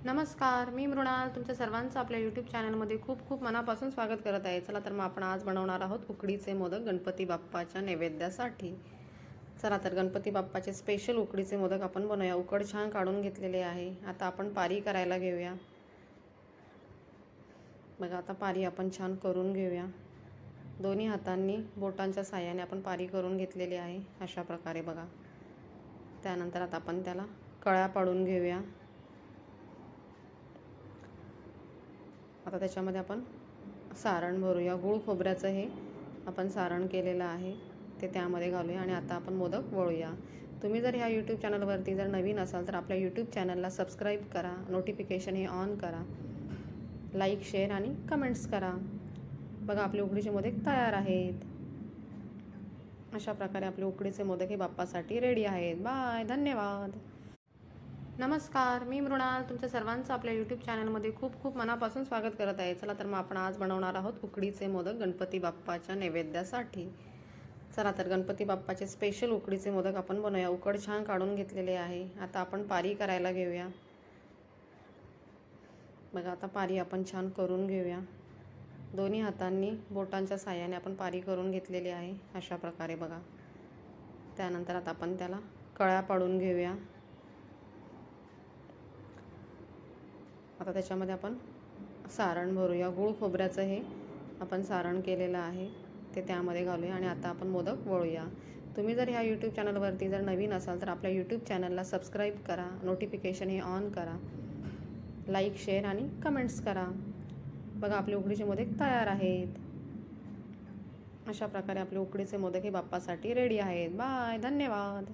नमस्कार, मी मृणाल तुमच्या सर्वांचं आपल्या यूट्यूब चॅनलमध्ये खूप खूप मनापासून स्वागत करत आहे. चला तर मग आपण आज बनवणार आहोत उकडीचे मोदक गणपती बाप्पाच्या नैवेद्यासाठी. चला तर गणपती बाप्पाचे स्पेशल उकडीचे मोदक आपण बनवूया. उकड छान काढून घेतलेले आहे. आता आपण पारी करायला घेऊया. बघा आता पारी आपण छान करून घेऊया. दोन्ही हातांनी बोटांच्या साहाय्याने आपण पारी करून घेतलेली आहे अशा प्रकारे बघा. त्यानंतर आता आपण त्याला कळ्या पाडून घेऊया. आता त्याच्यामध्ये आपण सारण भरूया. गूळ खोबऱ्याचं हे आपण सारण केलेलं आहे ते त्यामध्ये घालूया आणि आता आपण मोदक वळूया. तुम्ही जर ह्या यूट्यूब चॅनलवरती जर नवीन असाल तर आपल्या यूट्यूब चॅनलला सबस्क्राईब करा, नोटिफिकेशन हे ऑन करा, लाईक शेअर आणि कमेंट्स करा. बघा आपले उकडीचे मोदक तयार आहेत. अशा प्रकारे आपले उकडीचे मोदक हे बाप्पासाठी रेडी आहेत. बाय, धन्यवाद. नमस्कार, मी मृणाल तुमच्या सर्वांचं आपल्या यूट्यूब चॅनलमध्ये खूप खूप मनापासून स्वागत करत आहे. चला तर मग आपण आज बनवणार आहोत उकडीचे मोदक गणपती बाप्पाच्या नैवेद्यासाठी. चला तर गणपती बाप्पाचे स्पेशल उकडीचे मोदक आपण बनवूया. उकड छान काढून घेतलेले आहे. आता आपण पारी करायला घेऊया. बघा आता पारी आपण छान करून घेऊया. दोन्ही हातांनी बोटांच्या साहाय्याने आपण पारी करून घेतलेली आहे अशा प्रकारे बघा. त्यानंतर आता आपण त्याला कळ्या पाडून घेऊया. आता त्याच्यामध्ये आपण सारण भरूया. गूळ खोबऱ्याचं हे आपण सारण केलेलं आहे ते त्यामध्ये घालूया आणि आता आपण मोदक वळूया. तुम्ही जर ह्या यूट्यूब चॅनलवरती जर नवीन असाल तर आपल्या यूट्यूब चॅनलला सबस्क्राईब करा, नोटिफिकेशन हे ऑन करा, लाईक शेअर आणि कमेंट्स करा. बघा आपले उकडीचे मोदक तयार आहेत. अशा प्रकारे आपले उकडीचे मोदक हे बाप्पासाठी रेडी आहेत. बाय, धन्यवाद.